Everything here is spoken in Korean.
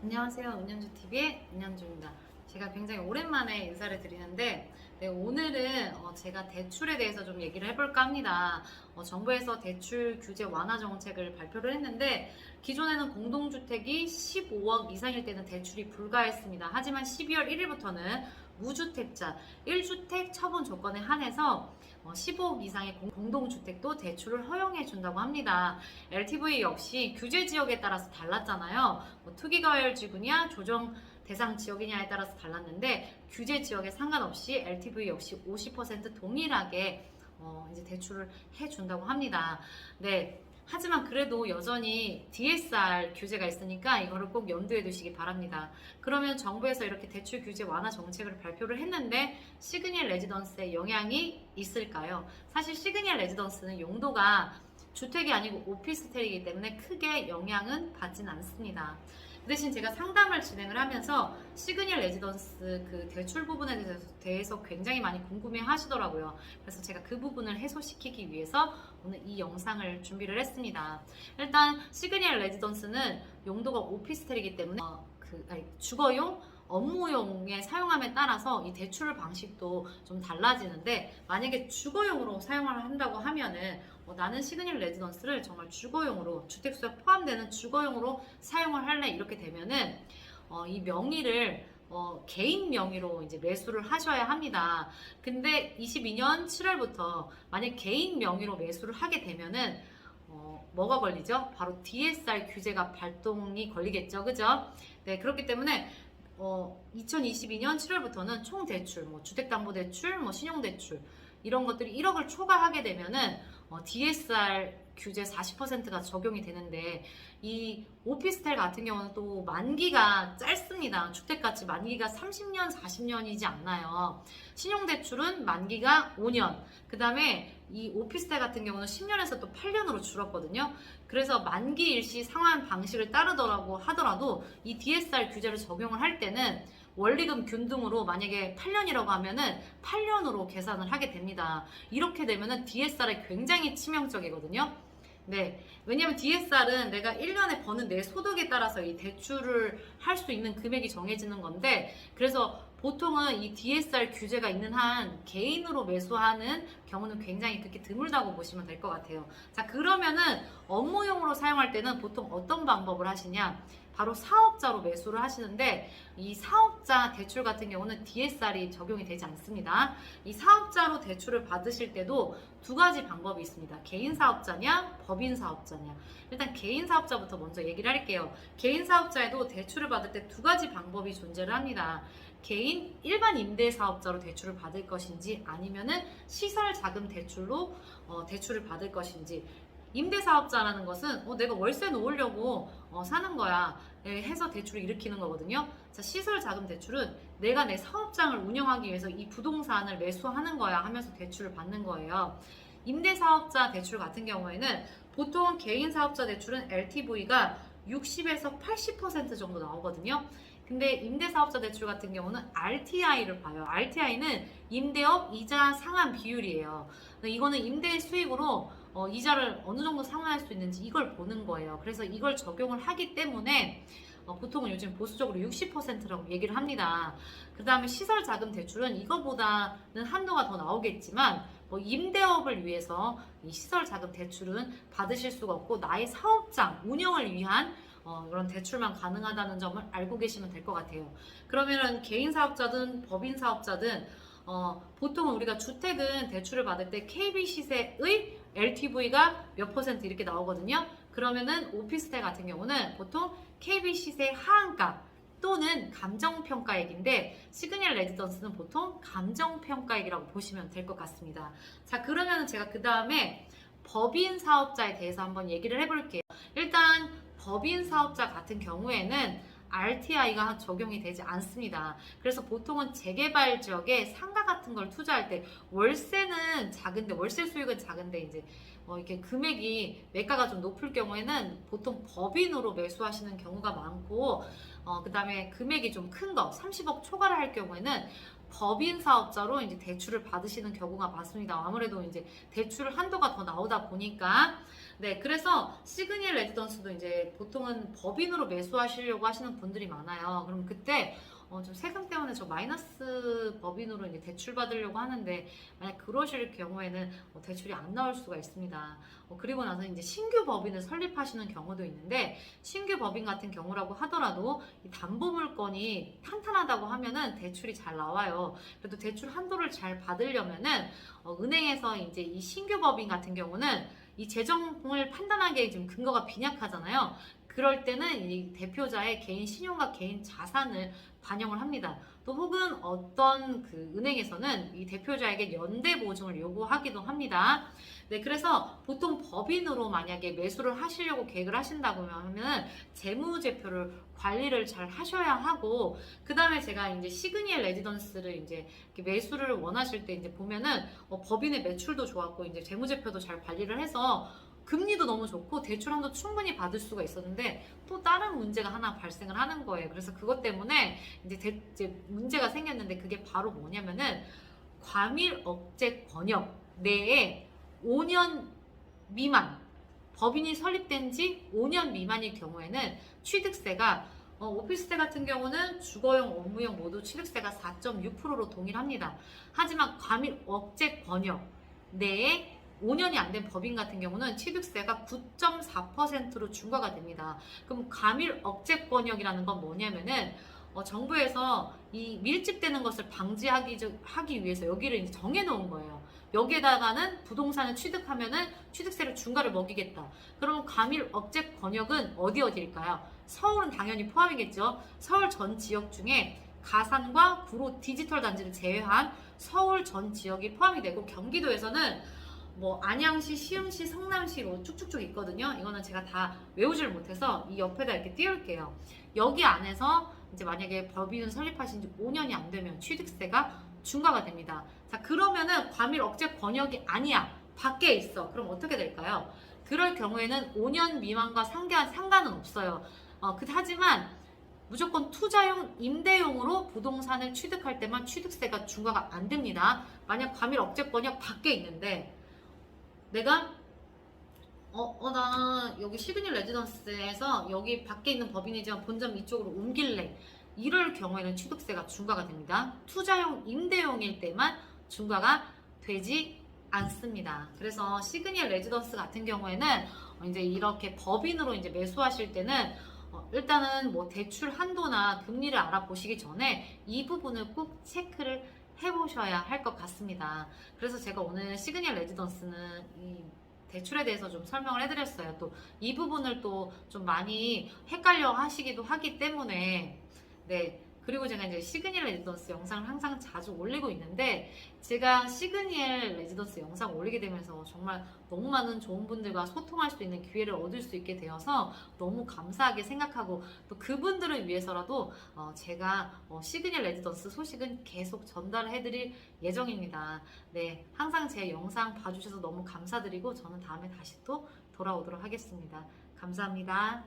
안녕하세요. 은연주TV의 은연주입니다. 제가 굉장히 오랜만에 인사를 드리는데 오늘은 제가 대출에 대해서 좀 얘기를 해볼까 합니다. 정부에서 대출 규제 완화 정책을 발표를 했는데 기존에는 공동주택이 15억 이상일 때는 대출이 불가했습니다. 하지만 12월 1일부터는 무주택자 1주택 처분 조건에 한해서 15억 이상의 공동주택도 대출을 허용해 준다고 합니다. LTV 역시 규제 지역에 따라서 달랐잖아요. 투기과열지구냐 조정 대상 지역이냐에 따라서 달랐는데 규제 지역에 상관없이 LTV 역시 50% 동일하게 이제 대출을 해준다고 합니다. 네. 하지만 그래도 여전히 DSR 규제가 있으니까 이거를 꼭 염두에 두시기 바랍니다. 그러면 정부에서 이렇게 대출 규제 완화 정책을 발표를 했는데 시그니엘 레지던스에 영향이 있을까요? 사실 시그니엘 레지던스는 용도가 주택이 아니고 오피스텔이기 때문에 크게 영향은 받진 않습니다. 그 대신 제가 상담을 진행을 하면서 시그니엘 레지던스 그 대출 부분에 대해서 굉장히 많이 궁금해 하시더라고요. 그래서 제가 그 부분을 해소시키기 위해서 오늘 이 영상을 준비를 했습니다. 일단 시그니엘 레지던스는 용도가 오피스텔이기 때문에 주거용, 업무용에 사용함에 따라서 이 대출 방식도 좀 달라지는데 만약에 주거용으로 사용을 한다고 하면은 나는 시그니엘 레지던스를 정말 주거용으로 주택수에 포함되는 주거용으로 사용을 할래 이렇게 되면은 이 명의를 개인 명의로 이제 매수를 하셔야 합니다. 근데 22년 7월부터 만약 개인 명의로 매수를 하게 되면은 뭐가 걸리죠? 바로 DSR 규제가 발동이 걸리겠죠. 그죠? 네, 그렇기 때문에 2022년 7월부터는 총 대출, 주택담보대출, 신용대출 이런 것들이 1억을 초과하게 되면은 DSR 규제 40%가 적용이 되는데 이 오피스텔 같은 경우는 또 만기가 짧습니다. 주택같이 만기가 30년, 40년이지 않나요. 신용대출은 만기가 5년, 그 다음에 이 오피스텔 같은 경우는 10년에서 또 8년으로 줄었거든요. 그래서 만기 일시 상환 방식을 따르더라고 하더라도 이 DSR 규제를 적용을 할 때는 원리금 균등으로 만약에 8년이라고 하면은 8년으로 계산을 하게 됩니다. 이렇게 되면은 DSR에 굉장히 치명적이거든요. 네. 왜냐면 DSR은 내가 1년에 버는 내 소득에 따라서 이 대출을 할 수 있는 금액이 정해지는 건데, 그래서 보통은 이 DSR 규제가 있는 한 개인으로 매수하는 경우는 굉장히 그렇게 드물다고 보시면 될 것 같아요. 자, 그러면은 업무용으로 사용할 때는 보통 어떤 방법을 하시냐? 바로 사업자로 매수를 하시는데 이 사업자 대출 같은 경우는 DSR이 적용이 되지 않습니다. 이 사업자로 대출을 받으실 때도 두 가지 방법이 있습니다. 개인 사업자냐, 법인 사업자냐. 일단 개인 사업자부터 먼저 얘기를 할게요. 개인 사업자에도 대출을 받을 때 두 가지 방법이 존재를 합니다. 개인 일반 임대 사업자로 대출을 받을 것인지 아니면은 시설 자금 대출로 대출을 받을 것인지. 임대사업자라는 것은 내가 월세 놓으려고 사는 거야 해서 대출을 일으키는 거거든요. 자, 시설자금 대출은 내가 내 사업장을 운영하기 위해서 이 부동산을 매수하는 거야 하면서 대출을 받는 거예요. 임대사업자 대출 같은 경우에는 보통 개인사업자 대출은 LTV가 60에서 80% 정도 나오거든요. 근데 임대사업자 대출 같은 경우는 RTI를 봐요. RTI는 임대업 이자 상환 비율이에요. 이거는 임대 수익으로 이자를 어느 정도 상환할 수 있는지 이걸 보는 거예요. 그래서 이걸 적용을 하기 때문에 보통은 요즘 보수적으로 60%라고 얘기를 합니다. 그 다음에 시설자금 대출은 이거보다는 한도가 더 나오겠지만 임대업을 위해서 이 시설자금 대출은 받으실 수가 없고 나의 사업장 운영을 위한 이런 대출만 가능하다는 점을 알고 계시면 될 것 같아요. 그러면은 개인 사업자든 법인 사업자든 보통은 우리가 주택은 대출을 받을 때 KB 시세의 LTV가 몇 퍼센트 이렇게 나오거든요. 그러면은 오피스텔 같은 경우는 보통 KB 시세 하한가 또는 감정평가액인데 시그니엘 레지던스는 보통 감정평가액이라고 보시면 될 것 같습니다. 자, 그러면 제가 그 다음에 법인 사업자에 대해서 한번 얘기를 해볼게요. 일단 법인 사업자 같은 경우에는 RTI가 적용이 되지 않습니다. 그래서 보통은 재개발 지역에 상가 같은 걸 투자할 때 월세는 작은데 월세 수익은 작은데 이제 이렇게 금액이 매가가 좀 높을 경우에는 보통 법인으로 매수하시는 경우가 많고 그 다음에 금액이 좀 큰 거 30억 초과를 할 경우에는 법인 사업자로 이제 대출을 받으시는 경우가 많습니다. 아무래도 이제 대출 한도가 더 나오다 보니까 네, 그래서 시그니엘 레지던스도 이제 보통은 법인으로 매수하시려고 하시는 분들이 많아요. 그럼 그때 좀 세금 때문에 저 마이너스 법인으로 이제 대출 받으려고 하는데 만약 그러실 경우에는 대출이 안 나올 수가 있습니다. 그리고 나서 이제 신규 법인을 설립하시는 경우도 있는데 신규 법인 같은 경우라고 하더라도 이 담보 물건이 탄탄하다고 하면은 대출이 잘 나와요. 그래도 대출 한도를 잘 받으려면은 은행에서 이제 이 신규 법인 같은 경우는 이 재정을 판단하기에 좀 근거가 빈약하잖아요. 그럴 때는 이 대표자의 개인 신용과 개인 자산을 반영을 합니다. 또 혹은 어떤 그 은행에서는 이 대표자에게 연대 보증을 요구하기도 합니다. 네, 그래서 보통 법인으로 만약에 매수를 하시려고 계획을 하신다고 하면 재무제표를 관리를 잘 하셔야 하고, 그 다음에 제가 이제 시그니엘 레지던스를 이제 매수를 원하실 때 이제 보면은 법인의 매출도 좋았고 이제 재무제표도 잘 관리를 해서 금리도 너무 좋고 대출한도 충분히 받을 수가 있었는데 또 다른 문제가 하나 발생을 하는 거예요. 그래서 그것 때문에 이제 문제가 생겼는데 그게 바로 뭐냐면은 과밀 억제 권역 내에 5년 미만 법인이 설립된 지 5년 미만일 경우에는 취득세가 오피스텔 같은 경우는 주거용, 업무용 모두 취득세가 4.6%로 동일합니다. 하지만 과밀 억제 권역 내에 5년이 안 된 법인 같은 경우는 취득세가 9.4%로 중과가 됩니다. 그럼 과밀 억제 권역이라는 건 뭐냐면은 정부에서 이 밀집되는 것을 방지하기 위해서 여기를 이제 정해놓은 거예요. 여기에다가는 부동산을 취득하면은 취득세를 중과를 먹이겠다. 그럼 과밀 억제 권역은 어디일까요? 서울은 당연히 포함이겠죠. 서울 전 지역 중에 가산과 구로 디지털 단지를 제외한 서울 전 지역이 포함이 되고 경기도에서는 뭐 안양시, 시흥시, 성남시로 쭉쭉쭉 있거든요. 이거는 제가 다 외우질 못해서 이 옆에다 이렇게 띄울게요. 여기 안에서 이제 만약에 법인을 설립하신 지 5년이 안 되면 취득세가 중과가 됩니다. 자, 그러면은 과밀 억제 권역이 아니야. 밖에 있어. 그럼 어떻게 될까요? 그럴 경우에는 5년 미만과 상관은 없어요. 하지만 무조건 투자용, 임대용으로 부동산을 취득할 때만 취득세가 중과가 안 됩니다. 만약 과밀 억제 권역 밖에 있는데 내가 나 여기 시그니엘 레지던스에서 여기 밖에 있는 법인이지만 본점 이쪽으로 옮길래 이럴 경우에는 취득세가 중과가 됩니다. 투자용, 임대용일 때만 중과가 되지 않습니다. 그래서 시그니엘 레지던스 같은 경우에는 이제 이렇게 법인으로 이제 매수하실 때는 일단은 뭐 대출 한도나 금리를 알아보시기 전에 이 부분을 꼭 체크를 해보셔야 할 것 같습니다. 그래서 제가 오늘 시그니엘 레지던스는 이 대출에 대해서 좀 설명을 해드렸어요. 또 이 부분을 또 좀 많이 헷갈려 하시기도 하기 때문에 네. 그리고 제가 이제 시그니엘 레지던스 영상을 항상 자주 올리고 있는데 제가 시그니엘 레지던스 영상 올리게 되면서 정말 너무 많은 좋은 분들과 소통할 수 있는 기회를 얻을 수 있게 되어서 너무 감사하게 생각하고 또 그분들을 위해서라도 제가 시그니엘 레지던스 소식은 계속 전달해 드릴 예정입니다. 네, 항상 제 영상 봐주셔서 너무 감사드리고 저는 다음에 다시 또 돌아오도록 하겠습니다. 감사합니다.